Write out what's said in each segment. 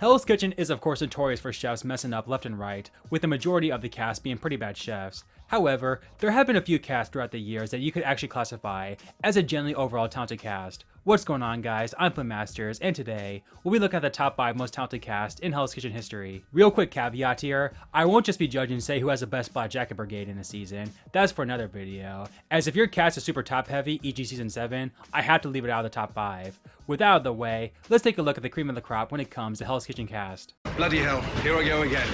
Hell's Kitchen is of course notorious for chefs messing up left and right, with the majority of the cast being pretty bad chefs. However, there have been a few casts throughout the years that you could actually classify as a generally overall talented cast. What's going on, guys? I'm FlynnMasters, and today we'll be looking at the top 5 most talented cast in Hell's Kitchen history. Real quick caveat here, I won't just be judging say who has the best Black Jacket Brigade in a season, that's for another video, as if your cast is super top heavy, e.g. season 7, I have to leave it out of the top 5. With that out of the way, let's take a look at the cream of the crop when it comes to Hell's Kitchen cast. Bloody hell, here I go again.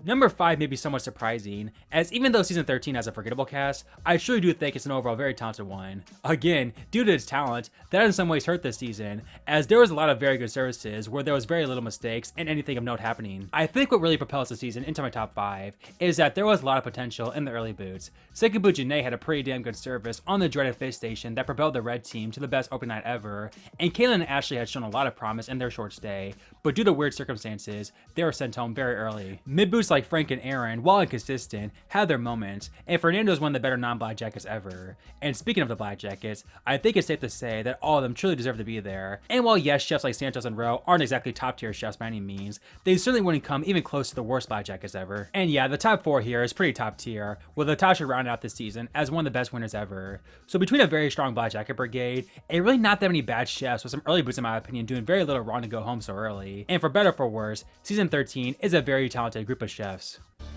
Number 5 may be somewhat surprising, as even though season 13 has a forgettable cast, I truly do think it's an overall very talented one. Again, due to its talent, that in some ways hurt this season, as there was a lot of very good services where there was very little mistakes and anything of note happening. I think what really propels the season into my top 5 is that there was a lot of potential in the early boots. Second boot Janae had a pretty damn good service on the dreaded fish station that propelled the red team to the best open night ever, and Kaylin and Ashley had shown a lot of promise in their short stay, but due to weird circumstances, they were sent home very early. Mid boots like Frank and Aaron, while inconsistent, had their moments, and Fernando is one of the better non-Black Jackets ever. And speaking of the Black Jackets, I think it's safe to say that all of them truly deserve to be there. And while yes, chefs like Santos and Rowe aren't exactly top tier chefs by any means, they certainly wouldn't come even close to the worst Black Jackets ever. And yeah, the top 4 here is pretty top tier, with Natasha rounding out this season as one of the best winners ever. So between a very strong Black Jacket Brigade, and really not that many bad chefs with some early boots in my opinion doing very little wrong to go home so early. And for better or for worse, season 13 is a very talented group of chefs.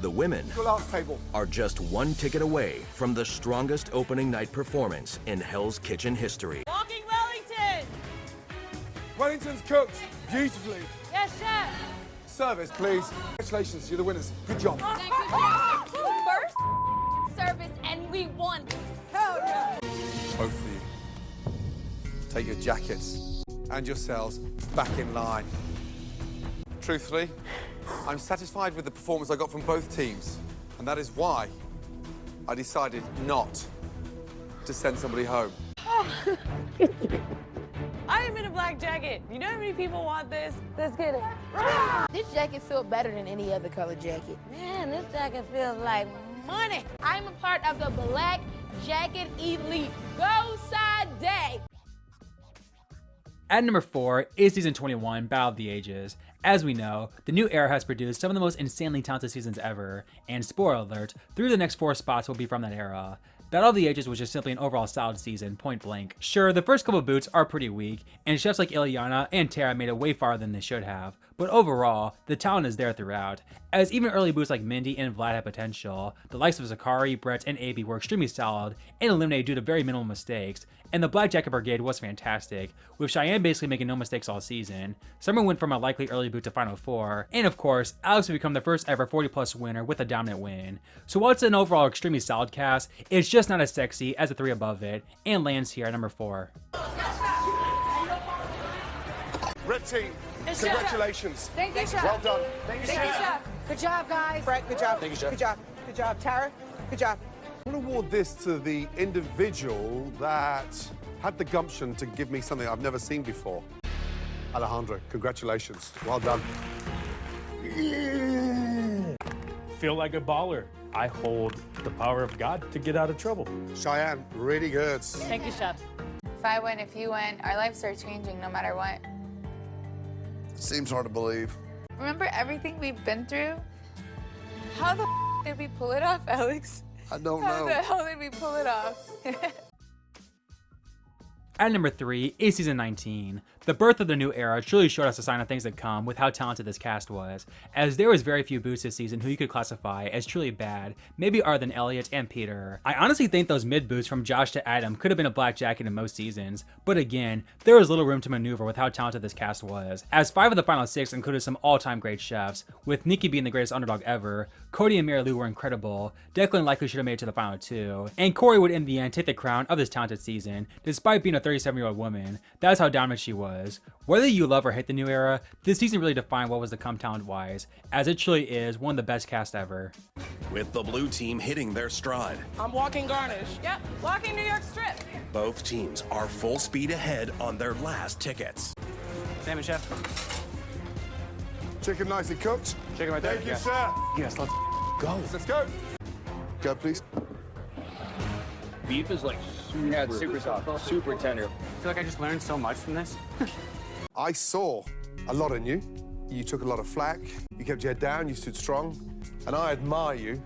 The women are just one ticket away from the strongest opening night performance in Hell's Kitchen history. Walking Wellington! Wellington's cooked beautifully. Yes, chef! Service, please. Congratulations, you're the winners. Good job. First service and we won. Hell yeah! Both of you, take your jackets and yourselves back in line. Truthfully, I'm satisfied with the performance I got from both teams, and that is why I decided not to send somebody home. I am in a black jacket. You know how many people want this? Let's get it. This jacket feels better than any other color jacket. Man, this jacket feels like money. I'm a part of the Black Jacket Elite. Go Side Day. At number 4 is season 21, Battle of the Ages. As we know, the new era has produced some of the most insanely talented seasons ever, and spoiler alert, 3 of the next 4 spots will be from that era. Battle of the Ages was just simply an overall solid season, point blank. Sure, the first couple of boots are pretty weak, and chefs like Ileana and Tara made it way farther than they should have, but overall, the talent is there throughout. As even early boots like Mindy and Vlad had potential, the likes of Zakari, Brett, and Abby were extremely solid and eliminated due to very minimal mistakes, and the Black Jacket Brigade was fantastic, with Cheyenne basically making no mistakes all season. Summer went from a likely early boot to Final 4, and of course, Alex would become the first ever 40+ winner with a dominant win. So while it's an overall extremely solid cast, it's just not as sexy as the 3 above it, and lands here at number 4. Red team, congratulations. Thank you, Chef. Well done. Thank you, Chef. Good job, guys. Brett, good job. Thank you, Chef. Good job. Good job. Tara, good job. I'm going to award this to the individual that had the gumption to give me something I've never seen before. Alejandro, congratulations. Well done. Feel like a baller. I hold the power of God to get out of trouble. Cheyenne, really good. Thank you, chef. If I win, if you win, our lives are changing no matter what. Seems hard to believe. Remember everything we've been through? How the did we pull it off, Alex? I don't How know. the hell did we pull it off? At number 3 is season 19. The birth of the new era truly showed us a sign of things that come with how talented this cast was, as there was very few boots this season who you could classify as truly bad, maybe other than Elliot and Peter. I honestly think those mid boots from Josh to Adam could have been a Black Jacket in most seasons, but again, there was little room to maneuver with how talented this cast was, as 5 of the final 6 included some all-time great chefs, with Nikki being the greatest underdog ever, Cody and Mary Lou were incredible, Declan likely should have made it to the final 2, and Corey would in the end take the crown of this talented season, despite being a 37-year-old woman. That's how dominant she was. Whether you love or hate the new era, this season really defined what was to come talent-wise, as it truly is one of the best casts ever. With the blue team hitting their stride, I'm walking garnish. Yep, walking New York Strip. both teams are full speed ahead on their last tickets. Salmon, chef. Chicken nicely cooked. Chicken right there. Thank you, sir. Yes, let's go. Let's go. Go, please. Beef is like super soft, super tender. I feel like I just learned so much from this. I saw a lot in you. You took a lot of flack. You kept your head down. You stood strong. And I admire you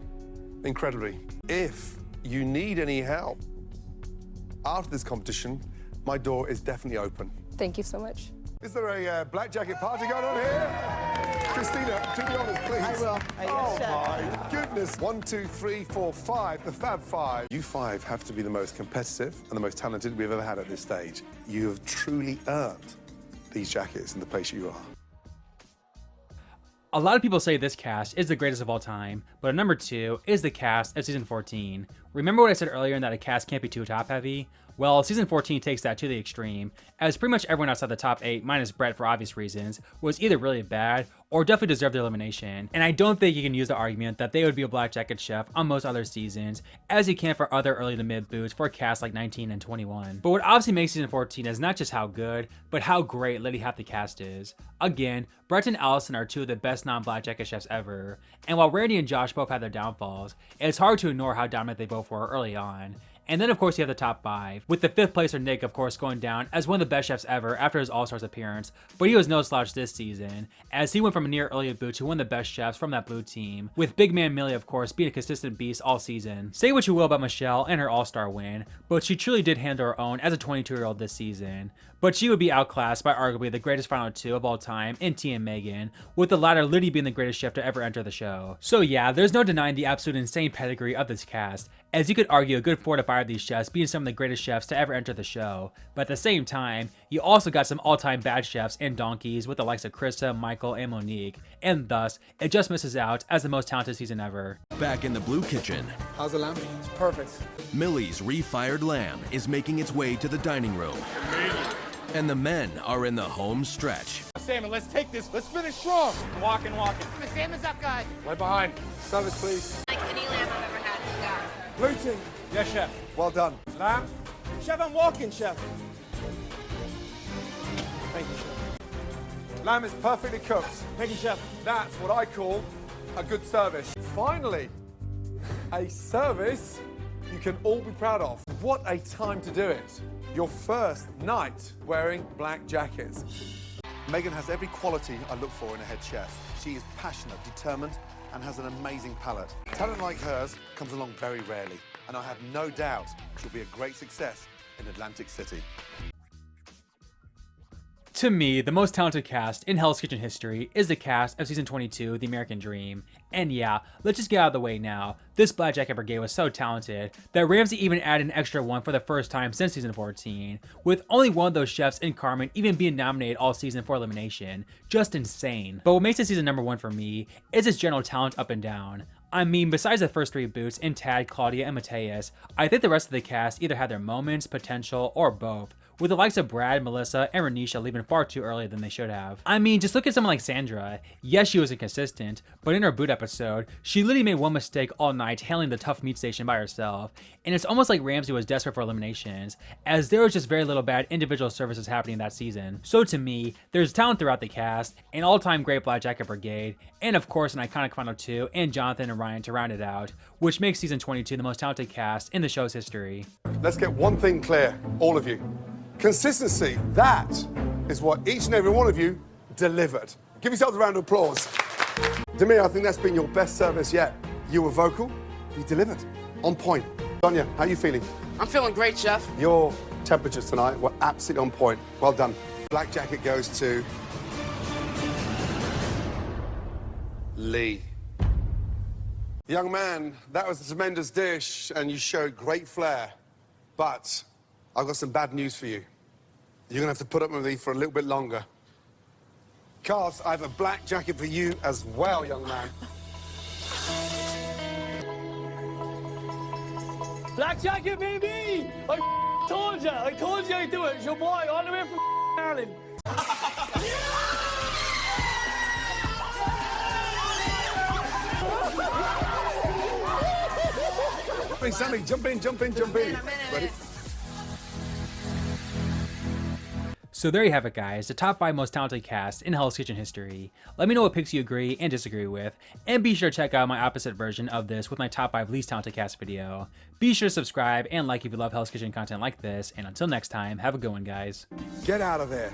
incredibly. If you need any help after this competition, my door is definitely open. Thank you so much. Is there a black jacket party going on here? Christina, do the honors, please. I will. Oh, my goodness. 1, 2, 3, 4, 5, the Fab Five. You five have to be the most competitive and the most talented we've ever had at this stage. You have truly earned these jackets in the place you are. A lot of people say this cast is the greatest of all time, but number 2 is the cast of season 14. Remember what I said earlier in that a cast can't be too top heavy? Well, season 14 takes that to the extreme, as pretty much everyone outside the top 8, minus Brett for obvious reasons, was either really bad or definitely deserved their elimination. And I don't think you can use the argument that they would be a black jacket chef on most other seasons, as you can for other early to mid boots for casts like 19 and 21. But what obviously makes season 14 is not just how good, but how great literally half the cast is. Again, Brett and Allison are 2 of the best non-black jacket chefs ever, and while Randy and Josh both had their downfalls, it's hard to ignore how dominant they both were early on. And then of course you have the top 5, with the 5th placer Nick of course going down as one of the best chefs ever after his All-Stars appearance, but he was no slouch this season, as he went from a near early boot to one of the best chefs from that blue team, with big man Millie of course being a consistent beast all season. Say what you will about Michelle and her All-Star win, but she truly did handle her own as a 22-year-old this season. But she would be outclassed by arguably the greatest final 2 of all time in T and Megan, with the latter literally being the greatest chef to ever enter the show. So yeah, there's no denying the absolute insane pedigree of this cast, as you could argue a good 4 to 5 of these chefs being some of the greatest chefs to ever enter the show, but at the same time, you also got some all-time bad chefs and donkeys with the likes of Krista, Michael, and Monique, and thus, it just misses out as the most talented season ever. Back in the blue kitchen, How's the lamb? It's perfect. Millie's refired lamb is making its way to the dining room. And the men are in the home stretch. Salmon, let's take this. Let's finish strong. Walking. The salmon's up, guys. Right behind. Service, please. Like any lamb I've ever had, you got. Blue team. Yes, chef. Well done. Lamb? Chef, I'm walking, chef. Thank you, chef. Lamb is perfectly cooked. Thank you, chef. That's what I call a good service. Finally, a service you can all be proud of. What a time to do it. Your first night wearing black jackets. Megan has every quality I look for in a head chef. She is passionate, determined, and has an amazing palate. Talent like hers comes along very rarely, and I have no doubt she'll be a great success in Atlantic City. To me, the most talented cast in Hell's Kitchen history is the cast of season 22, The American Dream. And yeah, let's just get out of the way now. This Black Jacket Brigade was so talented that Ramsay even added an extra one for the first time since season 14, with only one of those chefs in Carmen even being nominated all season for elimination. Just insane. But what makes this season number 1 for me is its general talent up and down. I mean, besides the first 3 boots in Tad, Claudia, and Mateus, I think the rest of the cast either had their moments, potential, or both, with the likes of Brad, Melissa, and Renisha leaving far too early than they should have. I mean, just look at someone like Sandra. Yes, she was inconsistent, but in her boot episode, she literally made one mistake all night handling the tough meat station by herself, and it's almost like Ramsay was desperate for eliminations, as there was just very little bad individual services happening that season. So to me, there's talent throughout the cast, an all-time great Black Jacket Brigade, and of course an iconic final 2, and Jonathan and Ryan to round it out, which makes season 22 the most talented cast in the show's history. Let's get one thing clear, all of you. Consistency, that is what each and every one of you delivered. Give yourselves a round of applause. Demir, I think that's been your best service yet. You were vocal, you delivered. On point. Sonia, how are you feeling? I'm feeling great, chef. Your temperatures tonight were absolutely on point. Well done. Black Jacket goes to Lee. Young man, that was a tremendous dish and you showed great flair. But I've got some bad news for you. You're gonna have to put up with me for a little bit longer. Cars, I have a black jacket for you as well, young man. Black jacket, baby! I told you I'd do it. It's your boy, all the way from Ireland. Hey, Sammy, jump in. Ready? So there you have it, guys, the top 5 most talented cast in Hell's Kitchen history. Let me know what picks you agree and disagree with, and be sure to check out my opposite version of this with my top 5 least talented cast video. Be sure to subscribe and like if you love Hell's Kitchen content like this, and until next time, have a good one, guys. Get out of there.